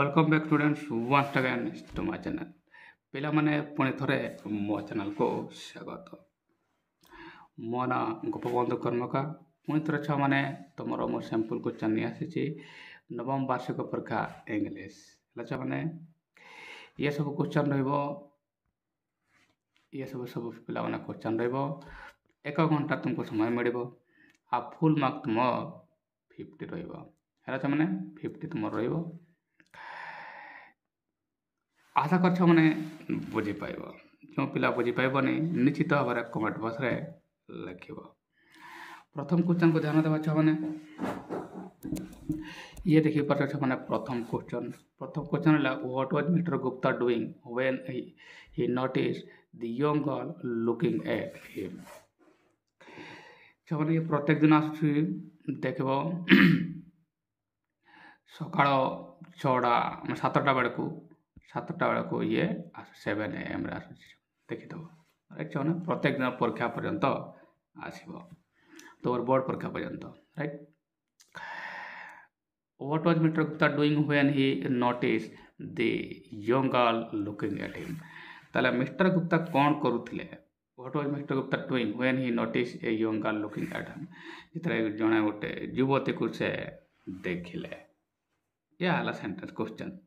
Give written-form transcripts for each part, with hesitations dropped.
Welcome back students once again to my channel पिला माने पुणी थरे मो चैनल को स्वागत मो ना गोपबंधु कर्मका पुणी थरे छा माने तुमरो मो सैंपल को चन्नी आसी नवम वार्षिक परीक्षा इंग्लिश लचा माने ये सब क्वेश्चन रहइबो ये सब पिला माने क्वेश्चन रहइबो 1 घंटा तुमको समय मिलिबो आ फुल मार्क तुम 50 रहइबो हेला माने 50 तुम रहइबो आशा कर मैंने बुझी पाइब जो पिला बुझी पाइबनी निश्चित भाव में कमेंट बॉक्स रे लिख प्रथम क्वेश्चन को ध्यान देवा मैंने ये देखिए पार्छ मैंने प्रथम क्वेश्चन है what was mister Gupta doing when he notice the young girl looking at him मैंने ये प्रत्येक दिन आस देख सका 6टा 7टा बेड़ को 7टा बेड़ को ये 7 AM देखीदेव राइट मैंने प्रत्येक दिन परीक्षा पर्यंत आसो तो बोर्ड परीक्षा पर्यंत right what was mister Gupta doing when he notice the young girl looking at him ताले मिस्टर गुप्ता कौन करुथिले what was mister Gupta doing when he notice a young girl looking at him जितरे जने गोटे युवती को से देखिले या हला सेंटेंस क्वेश्चन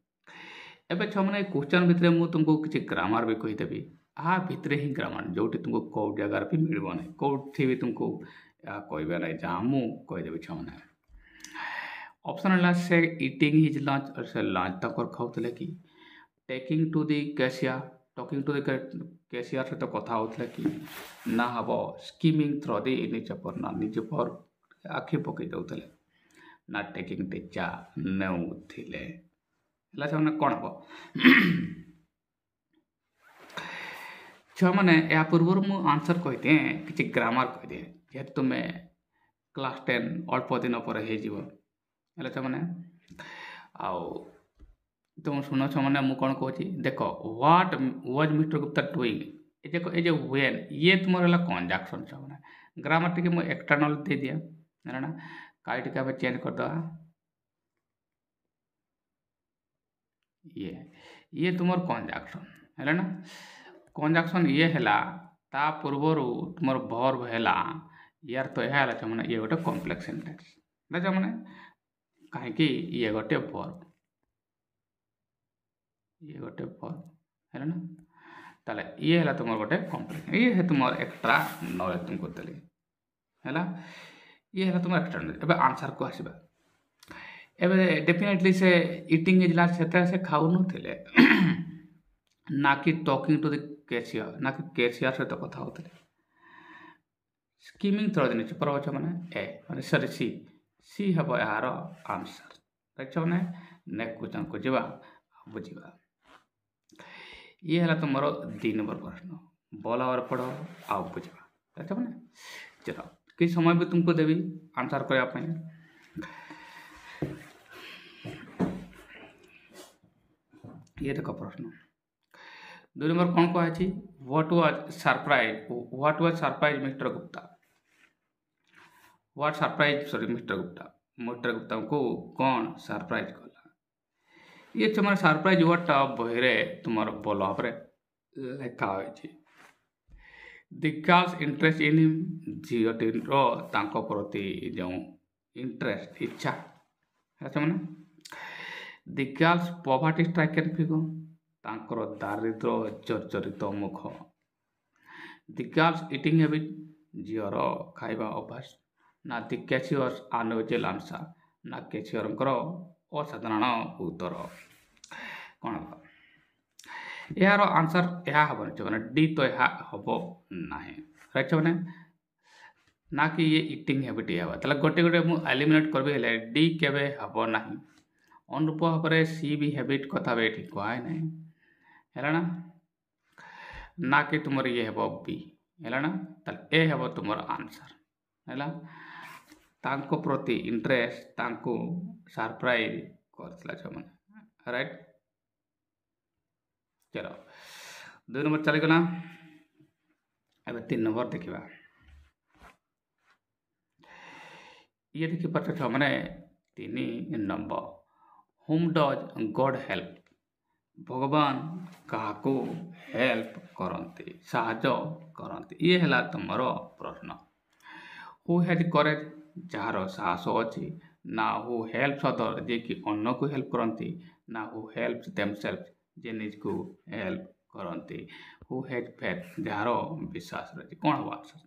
एबे मैंने क्वेश्चन भितर मुझे तुमको किसी ग्रामर भी कहीदेवी आ भितर ही ग्रामर जो तुमको कौ जगार भी मिलना ना कौटी भी तुमको कहे ना जहाँ मुझे कहीदेवी छुआने ऑप्शन है से इटिंग हिज लंच और से लंच तक खाऊले कि taking to the cashier talking to the cashier सहित कथा होते कि ना हम स्कीमिंग थ्रो दी निज पर ना निज पर आखि पकई दौले ना टेकिंग टीचा नेउथिले से कौन हम छुआ मैंने या पूर्व मु आंसर कही दिए किसी ग्रामर कही दिए जेहेतु तुम्हें क्लास 10 अल्प दिन पर हो मैंने आउ तुम शुण छ मैंने मुझे कौन कहूँ देख what was mister Gupta doing ये जो व्हेन ये तुम कंजक्शन छ मैंने ग्रामर टी मुझे एक्सटर्नल दे दिया है ना कई टी चेंज करदे ये तुम कंजक्शन है ना कंजक्शन ये है ता पूर्वर तुम वर्ब है यार तो यह मैंने ये गोटे कॉम्प्लेक्स सेंटेंस देख मैंने कहीं ये गोटे वर्ब है ना ताले ये है तुम गोटे कॉम्प्लेक्स ये है तुम एक्स्ट्रा नॉलेज तुमको देली है ये है तुम एक्स्ट्रा नॉलेज एबे आंसर को आसबा एबे डेफिनेटली से इटिंग इज लास्ट से खाऊ नथिले ना कि टॉकिंग टू द कैशियर ना कि कैशियर सहित कथा होते स्कीमिंग थ्रो दिन पर अच्छा मैंने ए मैंने सॉरी सी हम यार आंसर राइट मैंने नेक्स्ट क्वेश्चन को जीवा बुझा ये है तुम 2 नंबर प्रश्न बोला और पढ़ो आ बुझा राइट मैंने चलो किस समय भी तुमको देवी आंसर करने ये देखो प्रश्न 2 नंबर कौन कही what was surprise mister Gupta what surprise sorry mister Gupta को कौन सरप्राइज कला ये तुम सरप्राइज वर्डटा बहिरे तुम बोल भाव लिखा हो the girls interest in him झीटीर प्रति जो इंटरेस्ट इच्छा है मैंने the girls poverty stricken figure तांकर दारिद्र जर्जरित मुख द गर्ल्स इटिंग हैबिट झीर खाइबा अभ्यास ना द कैशियर्स अनयूजुअल आंसर ना कैशियर असाधारण उत्तर कौन हम यार आंसर यह हम मैंने डी तो यह हम ना राइट मैंने ना कि ये इटिंग हैबिट ये हम गोटे गोटे मुझे एलिमिनेट करी डी केवे हम ना अनुरूप भाव में सी भी हैबिट कथा भी ये कहे ना है ना कि तुम ये हे बी है ना ए हे तुम आंसर है तांको प्रति इंटरेस्ट तांको सरप्राइज कर राइट चलो 2 नंबर चलीगला अब 3 नंबर देखा ये देखी पार्छ मैंने 3 number whom does God help? भगवान କାହାକୁ ହେଲ୍ପ କରନ୍ତି ସାହାଯ୍ୟ କରନ୍ତି ଇଏ ହେଲା ତୁମର ପ୍ରଶ୍ନ। ହୁ ହ୍ୟାଜ୍ କରେଜ୍ ଯାହାର ସାହସ ଅଛି, ନା ହୁ ହେଲ୍ପ ଅଦର ଯିଏକି ଅନ୍ୟକୁ ହେଲ୍ପ କରନ୍ତି, ନା ହୁ ହେଲ୍ପ ଦେମସେଲ୍ଫ ଯିଏ ନିଜକୁ ହେଲ୍ପ କରନ୍ତି। ହୁ ହ୍ୟାଜ୍ ଫେଥ୍ ଯାହାର ବିଶ୍ୱାସ ରହିଛି। କ'ଣ ହବ ଆନ୍ସର?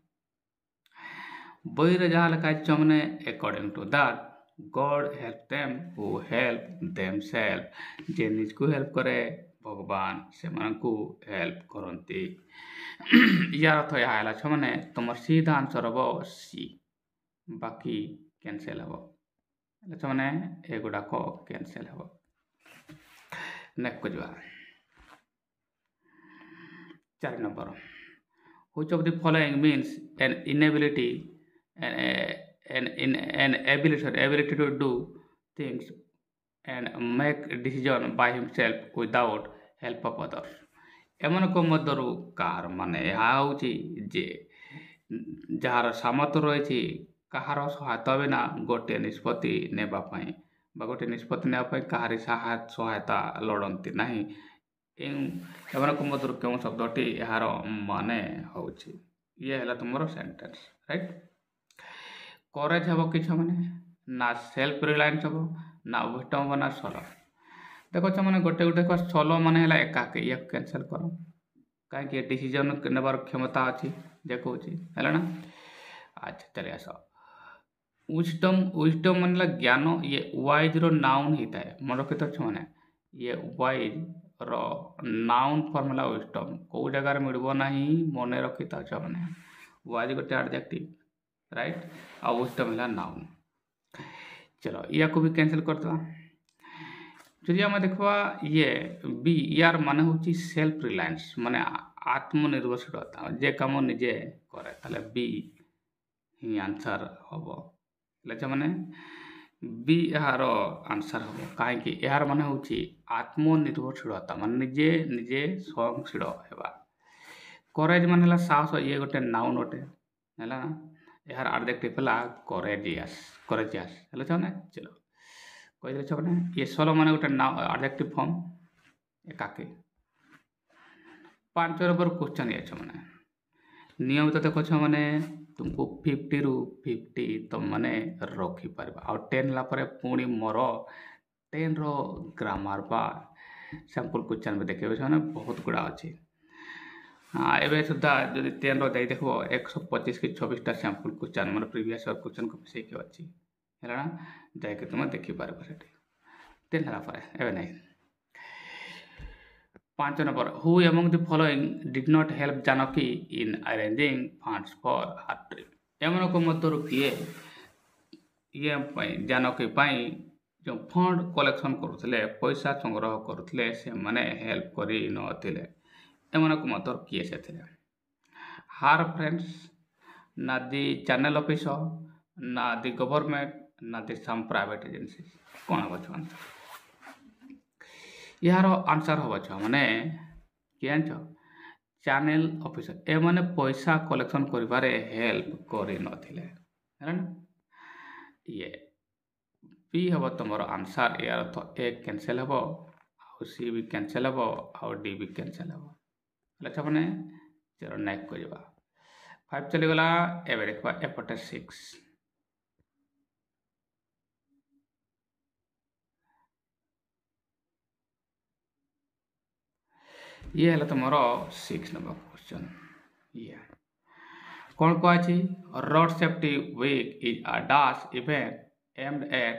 ବହିରେ ଯାହା ଲେଖା ହେଇଛି ମାନେ according to that god help them who help themselves ଯିଏ ନିଜକୁ ହେଲ୍ପ କରେ ଭଗବାନ ସେମାନଙ୍କୁ ହେଲ୍ପ କରନ୍ତି। ୟାର ଅର୍ଥ ଏହା ହେଲା ଛୁଆମାନେ ତୁମର ସିଧା ଆନ୍ସର ହବ ସି, ବାକି କ୍ୟାନସେଲ ହବ। ହେଲେ ଛୁଆମାନେ ଏଗୁଡ଼ାକ କ୍ୟାନସେଲ ହବ। ନେକ୍ସଟ ଯିବା 4 number. Which of the following means an inability an ability to do things and make decision by himself without help of others? ଏମାନଙ୍କ ମଧ୍ୟରୁ କାହାର ମାନେ ଏହା ହେଉଛି ଯେ ଯାହାର ସାମର୍ଥ୍ୟ ରହିଛି କାହାର ସହାୟତା ବିନା ଗୋଟିଏ ନିଷ୍ପତ୍ତି ନେବା ପାଇଁ ବା ଗୋଟିଏ ନିଷ୍ପତ୍ତି ନେବା ପାଇଁ କାହାରି ସହାୟତା ଲୋଡ଼ନ୍ତି ନାହିଁ। ଏମାନଙ୍କ ମଧ୍ୟରୁ କେଉଁ ଶବ୍ଦଟି ଏହାର ମାନେ ହେଉଛି? ଇଏ ହେଲା ତୁମର ସେଣ୍ଟେନ୍ସ, ରାଇଟ୍। କରେଜ୍ ହେବ କିଛି ମାନେ ନା ସେଲ୍ଫ ରିଲାଏନ୍ସ ହେବ ନା ୱିଷ୍ଟମ୍ ନା ସଲ। ଦେଖୁଛ ମାନେ ଗୋଟେ ସଲ ମାନେ ହେଲା ଏକାକି, ଇୟାକୁ କ୍ୟାନସେଲ କର କାହିଁକି ଡିସିଜନ୍ ନେବାର କ୍ଷମତା ଅଛି ଯେ କହୁଛି ହେଲା ନା। ଆଚ୍ଛା ଚାଲି ଆସ। ୱିଷ୍ଟମ୍ ମାନେ ହେଲା ଜ୍ଞାନ, ଇଏ ୱାଇଜ୍ର ନାଉନ୍ ହେଇଥାଏ। ମନେ ରଖିଥାଅ ମାନେ ଇଏ ୱାଇଜ୍ର ନାଉନ୍ ଫର୍ମ ହେଲା ୱିଷ୍ଟମ୍। କେଉଁ ଜାଗାରେ ମିଳିବ ନାହିଁ ମନେ ରଖିଥାଅ ମାନେ ୱାଇଜ୍ ଗୋଟେ ଆଡଜେକ୍ଟିଭ, ରାଇଟ୍, ଆଉ ୱିଷ୍ଟମ୍ ହେଲା ନାଉନ୍। ଚଲ ୟାକୁ ବି କ୍ୟାନସେଲ କରିଦେବା। ଯଦି ଆମେ ଦେଖିବା ଇଏ ବି, ୟାର ମାନେ ହେଉଛି ସେଲ୍ଫ ରିଲାଏନ୍ସ ମାନେ ଆତ୍ମନିର୍ଭରଶୀଳତା, ଯେ କାମ ନିଜେ କରେ, ତାହେଲେ ବି ହିଁ ଆନ୍ସର ହବ। ହେଲେ ମାନେ ବି ଏହାର ଆନ୍ସର ହବ କାହିଁକି ଏହାର ମାନେ ହେଉଛି ଆତ୍ମନିର୍ଭରଶୀଳତା ମାନେ ନିଜେ ସ୍ୱୟଂଶୀଳ ହେବା। କରେଜ୍ ମାନେ ହେଲା ସାହସ, ଇଏ ଗୋଟେ ନାଉନ୍ ଅଟେ ହେଲା। ଏହାର ଆଡଜେକ୍ଟିଭ ହେଲା କରେଜିୟସ୍ ହେଲେ ଛୁଆମାନେ ଚଲ କହିଦେଲେ ଛୁଆମାନେ। ଇଏ ସଲ ମାନେ ଗୋଟେ ଆଡଜେକ୍ଟିଭ ଫର୍ମ ଏକାକି। 5 ନମ୍ବର କ୍ୱେଶ୍ଚନ୍ ଇଏ ଛୁଆମାନେ ନିୟମିତ ଦେଖ ଛୁଆମାନେ ତୁମକୁ 50ରୁ 50 ତୁମମାନେ ରଖିପାରିବା। ଆଉ 10 ହେଲା ପରେ ପୁଣି ମୋର 10ର ଗ୍ରାମାର ବା ସାମ୍ପଲ୍ କ୍ୱେଶ୍ଚନ୍ ବି ଦେଖେଇବେ ସେମାନେ ବହୁତ ଗୁଡ଼ା ଅଛି। ଏବେ ସୁଦ୍ଧା ଯଦି 10ର ଯାଇ ଦେଖିବ 125 କି 26ଟା ସାମ୍ପଲ୍ କ୍ୱେଶ୍ଚନ୍ ମାନେ ପ୍ରିଭିୟସ୍ ଇୟର୍ କ୍ୱେଶ୍ଚନ୍କୁ ମିଶେଇକି ଅଛି ହେଲା ନା, ଯାଇକି ତୁମେ ଦେଖିପାରିବ ସେଠି। 10 ହେଲା ପରେ ଏବେ ନାହିଁ। 5 number who among the following did not help Janaki in arranging funds for her trip? ଏମାନଙ୍କ ମଧ୍ୟରୁ କିଏ ପାଇଁ ଜାନକୀ ପାଇଁ ଯେଉଁ ଫଣ୍ଡ କଲେକ୍ସନ୍ କରୁଥିଲେ, ପଇସା ସଂଗ୍ରହ କରୁଥିଲେ, ସେମାନେ ହେଲ୍ପ କରିନଥିଲେ? ଏମାନଙ୍କ ମଧ୍ୟରୁ କିଏ ସେଥିରେ? ହାର୍ ଫ୍ରେଣ୍ଡସ୍, ନା ଦି ଚ୍ୟାନେଲ ଅଫିସର, ନା ଦି ଗଭର୍ଣ୍ଣମେଣ୍ଟ, ନା ଦି ସମ୍ ପ୍ରାଇଭେଟ୍ ଏଜେନ୍ସି? କ'ଣ ହବ ଛୁଆ? ଏହାର ଆନ୍ସର ହବ ଛୁଆ ମାନେ କିଏ ଜାଣିଛ? Channel officer. ଏମାନେ ପଇସା କଲେକ୍ସନ୍ କରିବାରେ ହେଲ୍ପ କରିନଥିଲେ ହେଲା ନା। ଇଏ ବି ହେବ ତୁମର ଆନ୍ସର। ଏହାର ଅର୍ଥ ଏ କ୍ୟାନସେଲ ହେବ, ଆଉ ସି ବି କ୍ୟାନସେଲ ହେବ, ଆଉ ଡି ବି କ୍ୟାନସେଲ ହେବ। ହେଲେ ଛୁଆମାନେ ଚଲ ନେକ୍ସଟ କରିବା। 5 ଚାଲିଗଲା। ଏବେ ଦେଖିବା ଏପଟେ 6। ଇଏ ହେଲା ତୁମର 6 ନମ୍ବର କ୍ୱେଶ୍ଚନ୍। ଇଏ କ'ଣ କୁହାଯାଇଛି? Road safety week is a days event aimed at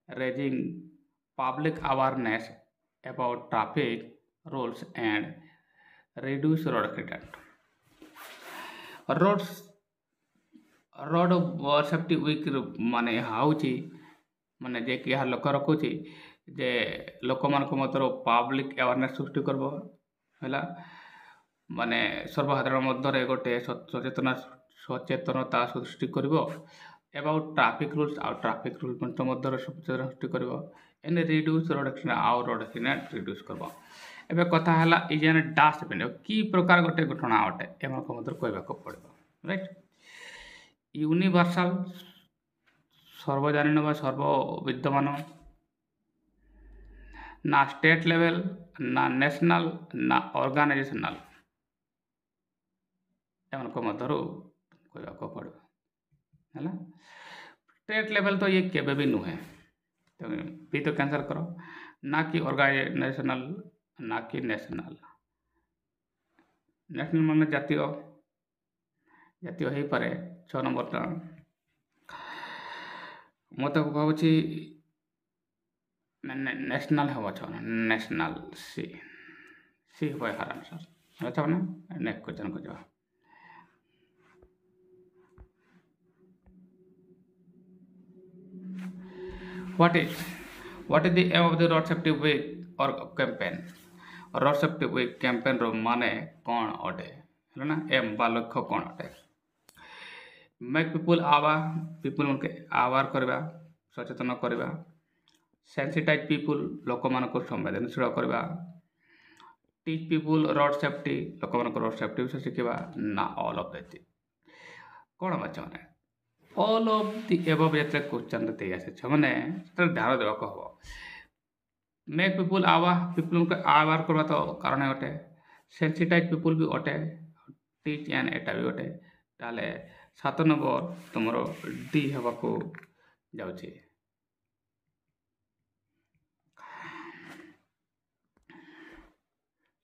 raising public awareness about traffic rules and reduce road accident. Road safety week ମାନେ ହେଉଛି ମାନେ ଯେ କି ଏହା ଲକ୍ଷ୍ୟ ରଖୁଛି ଯେ ଲୋକମାନଙ୍କ ମଧ୍ୟରୁ ପାବ୍ଲିକ୍ ଆୱାରନେସ୍ ସୃଷ୍ଟି କରିବ ହେଲା, ମାନେ ସର୍ବସାଧାରଣ ମଧ୍ୟରେ ଗୋଟେ ସଚେତନତା ସୃଷ୍ଟି କରିବ ଏବଂ ଟ୍ରାଫିକ୍ ରୁଲ୍ସ ଆଉ ଟ୍ରାଫିକ୍ ରୁଲ୍ ମଧ୍ୟରେ ସଚେତନ ସୃଷ୍ଟି କରିବ। ଏଣ୍ଡ ରିଡ୍ୟୁସ୍ ରୋଡ୍ ଆକ୍ସିଡେଣ୍ଟ ଆଉ ରୋଡ୍ ଆକ୍ସିଡେଣ୍ଟ ରିଡ୍ୟୁସ୍ କରିବ। ଏବେ କଥା ହେଲା ଏଇ ଯେ ଡାସ୍ ଇଭେଣ୍ଟ କି ପ୍ରକାର ଗୋଟେ ଘଟଣା ଅଟେ ଏମାନଙ୍କ ମଧ୍ୟରେ କହିବାକୁ ପଡ଼ିବ, ରାଇଟ୍। ୟୁନିଭର୍ସାଲ ସର୍ବଜନୀନ ବା ସର୍ବବିଦ୍ୟମାନ ନା ଷ୍ଟେଟ୍ ଲେଭେଲ୍ ନା ନ୍ୟାସନାଲ୍ ନା ଅର୍ଗାନାଇଜେସନାଲ୍ ଏମାନଙ୍କ ମଧ୍ୟରୁ କହିବାକୁ ପଡ଼ିବ ହେଲା। ଷ୍ଟେଟ୍ ଲେଭେଲ୍ ତ ଇଏ କେବେ ବି ନୁହେଁ, ବି ତ କ୍ୟାନ୍ସଲ୍ କର। ନା କି ଅର୍ଗାନାଇଜେସନାଲ୍ ନା କି ନ୍ୟାସନାଲ୍। ନ୍ୟାସନାଲ୍ ମାନେ ଜାତୀୟ ହେଇପାରେ। 6 ନମ୍ବରଟା ମୋତେ ଭାବୁଛି ନ୍ୟାସନାଲ୍ ହେବ। 6 ନ୍ୟାସନାଲ୍ ସି ହେବ ଏହାର ଆନ୍ସର୍। ଅଛ ନା ନେକ୍ସଟ କ୍ୱେଶ୍ଚନ୍କୁ ଯିବା। What is the aim of the road safety week or campaign? road safety week campaign रो माने कौन अटे है ना, एम बा लक्ष्य कौन अटे? मेक पीपुल उनके आवार करवा, सचेतन करवा, सेंसिटाइज पीपुल लोक मान को संवेदनशील करवा, टीच पीपुल रोड सेफ्टी लोक मान को रोड सेफ्टी विषय शिखा ना ऑल ऑफ दैट कौन बाच मैंने ऑल ऑफ दि एबव जो क्वेश्चन दे आसे मैंने ध्यान देवा हम। मेक पीपुल पीपुल को आवार करवा तो कारण अटे, सेंसिटाइज पीपुल भी अटे, टीच एंड एटा भी अटे। ताले 7 नंबर तुम डी हवाको जाउछि।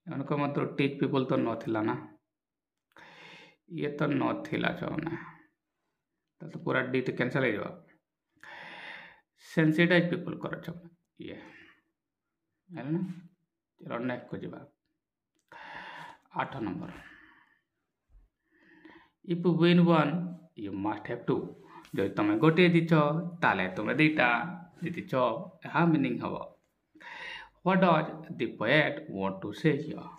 एनको मात्र टीच पीपुल तो नथिला ना, ये तो नथिला छौना तो पूरा डी तो कैंसिल हो जाओ। सेंसिटाइज पीपुल कर छौना ये है ना। चलो नेक्स्ट को जीवा 8 नंबर। If you win one you must have two. जो तुम गोटे दीच ताले तुम दीटा जीतिच यह मीनिंग हम। What does the poet want to say here?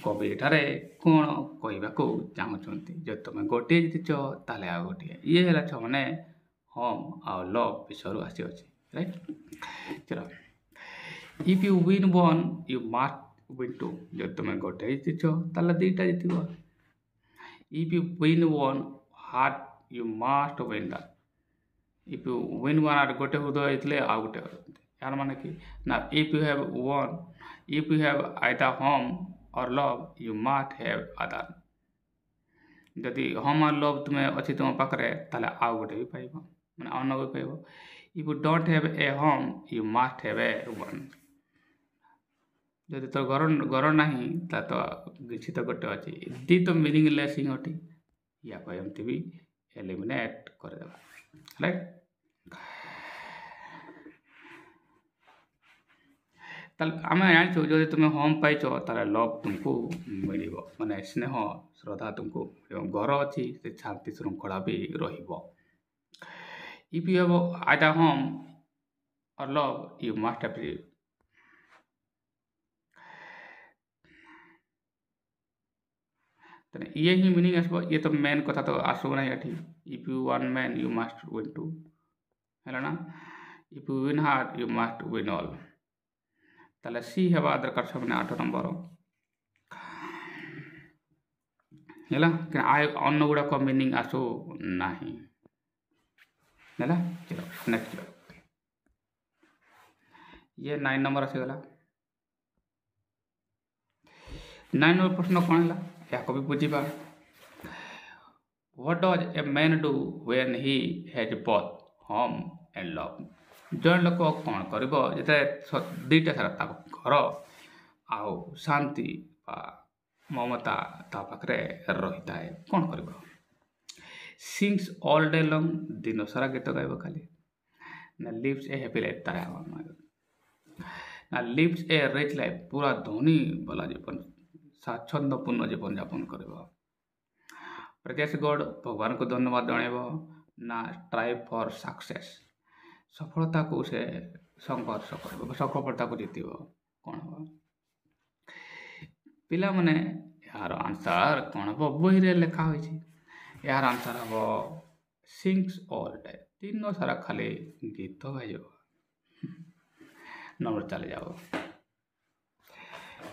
कवि एठारे कौन कहवाको चाहते? जो तुम गोटे जीतिच ताले आ गोटे ये है छने होम आ लव विषय आसी अच्छे राइट। चलो if you win one you must win two. जो तुम गोटे जीतिच ताले दीटा जीत। If you win one heart you must win that. If you win one heart गोटे हृदय जीतले आ गोटे यार माने कि ना if you have one if you have either home or love you must have other. जदि होम और लव तुम्हें अच्छी तुम पाखे ताले आउ गोटे भी पाइब माने अन्न भी पाइब। If you don't have a home you must have a one. जदि तो घर नहीं तो किसी तो गोटे अच्छी दी तो मीनिंगलेस ही अटी या एमती भी एलिमिनेट करदेवा राइट। आम जाचु जब तुम होम पाइच ताले लव तुमको मिल माने स्नेह श्रद्धा तुमको घर अच्छी से शांति श्रृंखला भी रहिबो। If you have either home or love you must have ये ही मीनिंग आसो। ये तो मेन कथा तो आसो ना ये। If you one man you must win two है ना। If you win heart you must win all. ताले सी हेबा दरकार छ मैंने 8 नंबर हैला कि अन्न गुड़ा को मीनिंग आसो नहीं हैला। चलो नेक्स्ट ये 9 नंबर आसीगला। 9 नंबर प्रश्न कौन है या भी बुझा। What does a man do when he has both home and love? जन लोक कौन कर दुईटा सारा घर आउ शांति ममता पाखे रही था कौन कर? सिंग्स ऑल डे लॉन्ग दिन सारा गीत गाइब खाली ना लिव्स ए हैप्पी लाइफ तारा ना लिव्स ए रिच लाइफ पूरा धनी वाला जीवन स्वाच्छंदपूर्ण जीवन यापन कर। प्रत्याश गॉड भगवान को धन्यवाद जन ना ट्राइव फॉर सक्सेस सफलता को से संघर्ष कर सफलता को जीत कौन हम? पिला माने यार आंसर कौन हम बही रे लिखा हो यार आंसर हम सिंग्स ऑल डे दिन सारा खाली गीत गाई नंबर चले जाओ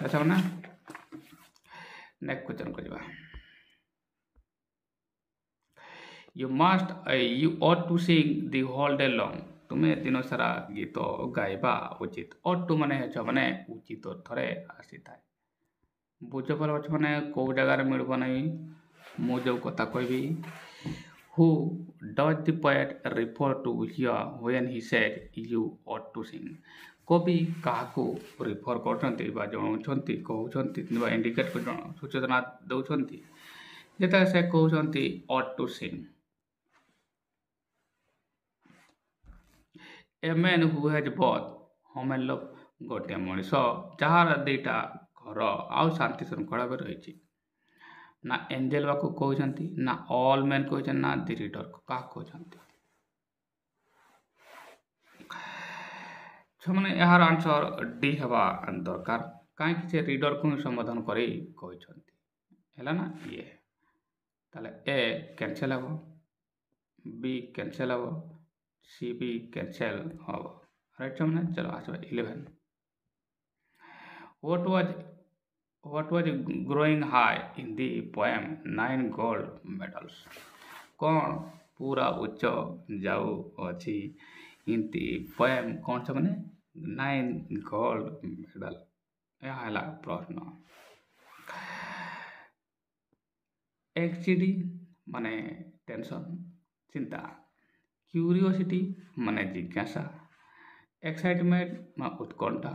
अच्छा ना। नेक्स्ट क्वेश्चन करवा। You ought to sing the whole day long ତୁମେ ଦିନ ସାରା ଗୀତ ଗାଇବା ଉଚିତ। ଅଟୁ ମାନେ ହେଉଛ ମାନେ ଉଚିତ ଅର୍ଥରେ ଆସିଥାଏ। ବୁଝିପାରିଲ ମାନେ କେଉଁ ଜାଗାରେ ମିଳିବ ନାହିଁ। ମୁଁ ଯେଉଁ କଥା କହିବି, who does the poet refer to here when he said you ought two sing. କବି କାହାକୁ ରିଫର କରୁଛନ୍ତି ବା ଜଣାଉଛନ୍ତି, କହୁଛନ୍ତି ବା ଇଣ୍ଡିକେଟ୍ ସୂଚନା ଦେଉଛନ୍ତି ଯେତେବେଳେ ସେ କହୁଛନ୍ତି ଅଟ୍ ଟୁ ସିଂ। A man who has both home and love. ଗୋଟିଏ ମଣିଷ ଯାହାର ଦୁଇଟା ଘର ଆଉ ଶାନ୍ତି ଶୃଙ୍ଖଳା ବି ରହିଛି। ନା ଏଞ୍ଜେଲ ବାକୁ କହୁଛନ୍ତି, ନା ଅଲ୍ ମେନ୍ କହୁଛନ୍ତି, ନା ଦି ରିଡର କାହାକୁ କହୁଛନ୍ତି। ମାନେ ଏହାର ଆନ୍ସର ଡି ହେବା ଦରକାର। କାହିଁକି ସେ ରିଡରକୁ ହିଁ ସମ୍ବୋଧନ କରି କହିଛନ୍ତି। ହେଲା ନା ଇଏ। ତାହେଲେ ଏ କ୍ୟାନସେଲ୍ ହେବ, ବି କ୍ୟାନସେଲ୍ ହେବ, ସି ବି କ୍ୟାନସେଲ୍ ହେବ। ରାଇଟ୍ ମାନେ ଚलो ଆସିବା 11। What was growing high in the poem 9 gold medals? କ'ଣ ପୁରା ଉଚ୍ଚ ଯାଉଅଛି in the poem କ'ଣ ସେ ମାନେ 9 gold medal? ଏହା ହେଲା ପ୍ରଶ୍ନ। ଏକ୍ସିଡି ମାନେ ଟେନସନ୍, ଚିନ୍ତା। କ୍ୟୁରିଓସିଟି ମାନେ ଜିଜ୍ଞାସା। ଏକ୍ସାଇଟମେଣ୍ଟ ବା ଉତ୍କଣ୍ଠା।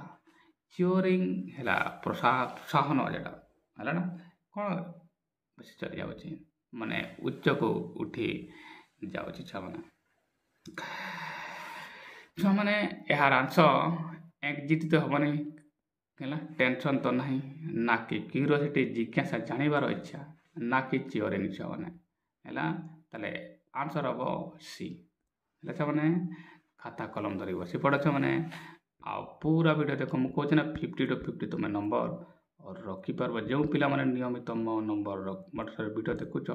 ଚିଓରିଂ ହେଲା ପ୍ରୋତ୍ସାହନ, ଯେଟା ହେଲା ନା କ'ଣ ବେଶୀ ଚଲି ଯାଉଛି ମାନେ ଉଚ୍ଚକୁ ଉଠି ଯାଉଛି ଛୁଆମାନେ। ଏହାର ଆନ୍ସର ଏକ୍ଜିଟି ତ ହେବନି, ହେଲା ଟେନସନ୍ ତ ନାହିଁ, ନା କି କ୍ୟୁରିଓସିଟି ଜିଜ୍ଞାସା ଜାଣିବାର ଇଚ୍ଛା, ନା କି ଚିଓରିଂ ଛୁଆମାନେ ହେଲା। ତାହେଲେ ଆନ୍ସର ହେବ ସି। ହେଲେ ଛୁଆମାନେ ଖାତା କଲମ ଧରି ବସି ପଡ଼ ଛୁଆମାନେ। ଆଉ ପୁରା ଭିଡ଼ିଓ ଦେଖ। ମୁଁ କହୁଛି ନା 50 to 50 ତୁମେ ନମ୍ବର ରଖିପାରିବ। ଯେଉଁ ପିଲାମାନେ ନିୟମିତ ମୋ ନମ୍ବର ଭିଡ଼ିଓ ଦେଖୁଛ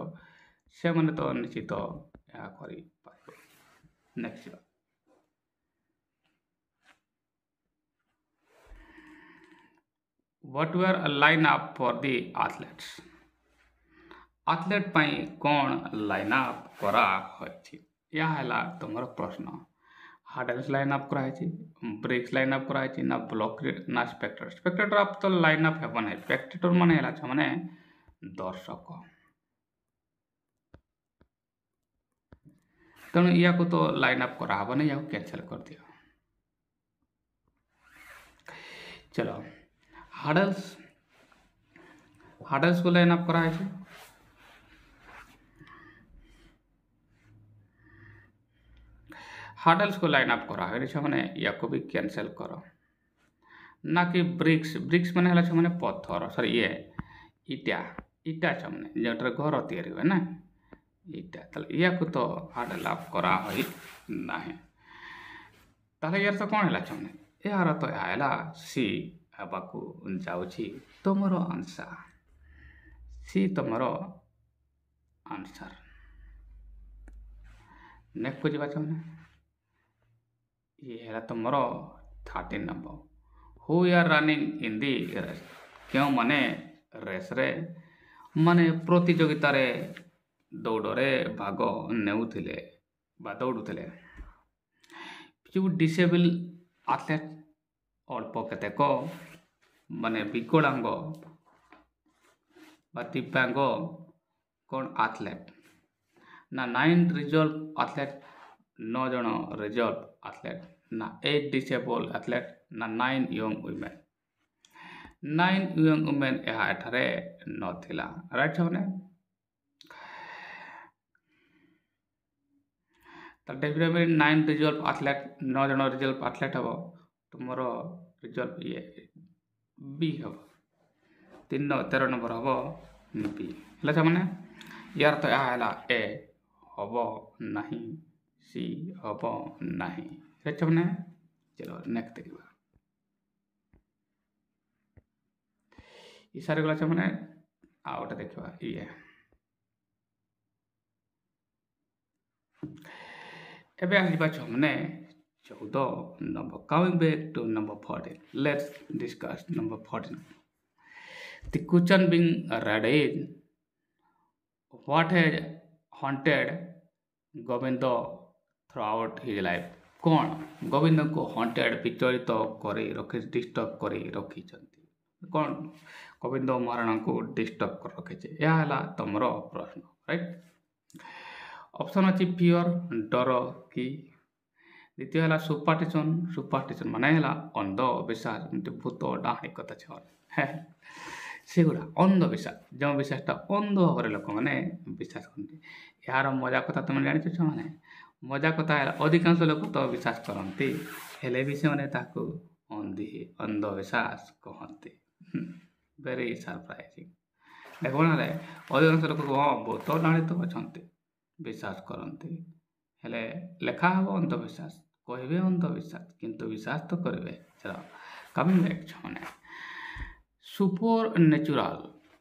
ସେମାନେ ତ ନିଶ୍ଚିତ ଏହା କରିପାରିବ। Next What were a line-up for the athletes? Athlete ପାଇଁ କ'ଣ ଲାଇନ୍ ଅପ୍ କରାହୋଇଛି? ଏହା ହେଲା ତୁମର ପ୍ରଶ୍ନ। ହାର୍ଡେଲ୍ସ ଲାଇନ୍ ଅପ୍ କରାହେଇଛି, ବ୍ରିକ୍ସ ଲାଇନ୍ ଅପ୍ କରାହେଇଛି, ନା ବ୍ଲକ୍, ନା ସ୍ପେକ୍ଟର। ସ୍ପେକ୍ଟର ଅପ୍ ତ ଲାଇନ୍ ଅପ୍ ହେବ ନାହିଁ। ସ୍ପେକ୍ଟେଟର ମାନେ ହେଲା ମାନେ ଦର୍ଶକ। ତେଣୁ ୟାକୁ ତ ଲାଇନ୍ ଅପ୍ କରାହେବନି, ୟାକୁ କ୍ୟାନସେଲ୍ କରିଦିଅ। ଚलो ହାର୍ଡେଲ୍ସକୁ ଲାଇନ୍ ଅପ୍ କରାହେଇଛି। ହାର୍ଡେଲ୍ସକୁ ଲାଇନ୍ ଅପ୍ କରାହେଇଛି ମାନେ ୟାକୁ ବି କ୍ୟାନସେଲ୍ କର। ନା କି ବ୍ରିକ୍ସ ମାନେ ହେଲା ମାନେ ପଥର, ସରି ଇଟା ମାନେ ଯେଉଁଟାରେ ଘର ତିଆରି ହୁଏ ନା ଇଟା। ତାହେଲେ ୟାକୁ ତ ହାର୍ଡେଲ୍ ଅପ୍ କରାହୋଇ ନାହିଁ। ତାହେଲେ ୟାର ତ କ'ଣ ହେଲା ମାନେ ଏହାର ତ ଏହା ହେଲା ସି ହେବାକୁ ଯାଉଛି ତୁମର ଆନ୍ସର। ସି ତୁମର ଆନ୍ସର। ନେକ୍ସଟକୁ ଯିବା ମାନେ ଇଏ ହେଲା ତୁମର 13 number. Who R running in the race? କେଉଁମାନେ ରେସ୍ରେ ମାନେ ପ୍ରତିଯୋଗିତାରେ ଦୌଡ଼ରେ ଭାଗ ନେଉଥିଲେ ବା ଦୌଡ଼ୁଥିଲେ। ଯେଉଁ ଡିସେବଲ୍ ଆଥଲେଟ୍ ଅଳ୍ପ କେତେକ ମାନେ ବିକଳାଙ୍ଗ ବା ଦିବ୍ୟାଙ୍ଗ କ'ଣ ଆଥଲେଟ୍, ନା 9 ରିଜର୍ଭ ଆଥଲେଟ୍ 9 ଜଣ ରିଜର୍ଭ ଆଥଲେଟ୍, ନା 8 ଡିସେବଲ୍ ଆଥଲେଟ୍, ନା 9 ୟଙ୍ଗ ୱିମେନ୍। 9 ୟଙ୍ଗ ୱିମେନ୍ ଏହା ଏଠାରେ ନଥିଲା। ରାଇଟ୍ ମାନେ ତାହେଲେ ଡେଫିନେଟଲି 9 ରିଜର୍ଭ ଆଥଲେଟ୍, 9 ଜଣ ରିଜର୍ଭ ଆଥଲେଟ୍ ହେବ। ତୁମର ରିଜର୍ଭ ବି ହେବ। 13 ନମ୍ବର ହେବ ବି। ହେଲେ ସେମାନେ ୟାର ତ ଏହା ହେଲା ଏ ହେବ ନାହିଁ, ସି ହେବ ନାହିଁ। ମାନେ ଚलो ନେକ୍ସଟ ଦେଖିବା। ଇସାରେ ଗଲା ମାନେ ଆଉ ଗୋଟେ ଦେଖିବା ଇଏ। ଏବେ ଆସିବା ମାନେ 14 number. Coming back to number 14, let's discuss number 14. The question being read is, what has haunted Govinda throughout his life? କ'ଣ ଗୋବିନ୍ଦଙ୍କୁ ହଣ୍ଟେଡ୍ ବିଚଳିତ କରି ରଖି ଡିଷ୍ଟର୍ବ କରି ରଖିଛନ୍ତି। କ'ଣ ଗୋବିନ୍ଦ ମହାରାଣାଙ୍କୁ ଡିଷ୍ଟର୍ବ କରି ରଖିଛି। ଏହା ହେଲା ତୁମର ପ୍ରଶ୍ନ, ରାଇଟ୍। ଅପସନ୍ ଅଛି ଫିଅର୍ ଡର କି। ଦ୍ୱିତୀୟ ହେଲା ସୁପାରଷ୍ଟିସନ୍ ମାନେ ହେଲା ଅନ୍ଧବିଶ୍ୱାସ, ଯେମିତି ଭୂତ ଡାହାଣୀ କଥା ସେଗୁଡ଼ା ଅନ୍ଧବିଶ୍ୱାସ, ଯେଉଁ ବିଶ୍ୱାସଟା ଅନ୍ଧ ଭାବରେ ଲୋକମାନେ ବିଶ୍ୱାସ କରନ୍ତି। ଏହାର ମଜା କଥା ତୁମେ ଜାଣିଛ ଛୁଆମାନେ। ମଜା କଥା ହେଲା ଅଧିକାଂଶ ଲୋକ ତ ବିଶ୍ୱାସ କରନ୍ତି, ହେଲେ ବି ସେମାନେ ତାକୁ ଅନ୍ଧବିଶ୍ୱାସ କହନ୍ତି। ଭେରି ସରପ୍ରାଇଜିଂ। ଦେଖ ଅଧିକାଂଶ ଲୋକ ଭୂତ ଡାହାଣୀ ତ ଅଛନ୍ତି ବିଶ୍ୱାସ କରନ୍ତି, ହେଲେ ଲେଖା ହେବ ଅନ୍ଧବିଶ୍ୱାସ, କହିବେ ଅନ୍ଧବିଶ୍ୱାସ, କିନ୍ତୁ ବିଶ୍ୱାସ ତ କରିବେ। କମିଂ ବ୍ୟାକ୍ ଛୁଆମାନେ,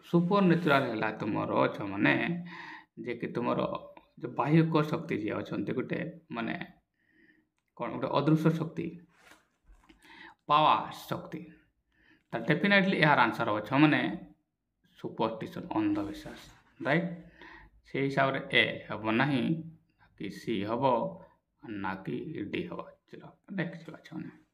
ସୁପରନ୍ୟାଚୁରାଲ ହେଲା ତୁମର ଛୁଆମାନେ ଯେ କି ତୁମର ଯେଉଁ ବାହ୍ୟକ ଶକ୍ତି ଯିଏ ଅଛନ୍ତି, ଗୋଟେ ମାନେ କ'ଣ ଗୋଟେ ଅଦୃଶ୍ୟ ଶକ୍ତି, ପାୱାର ଶକ୍ତି, ତ ଡେଫିନେଟଲି ଏହାର ଆନ୍ସର୍ ହେବ ଛୁଆମାନେ ସୁପରଷ୍ଟିସନ୍, ଅନ୍ଧବିଶ୍ୱାସ, ରାଇଟ୍। ସେଇ ହିସାବରେ ଏ ହେବ ନାହିଁ, ନା କି ସି ହେବ, ନା କି ଡି ହେବ। ଚलो ନେକ୍ସଟ ଛୁଆମାନେ।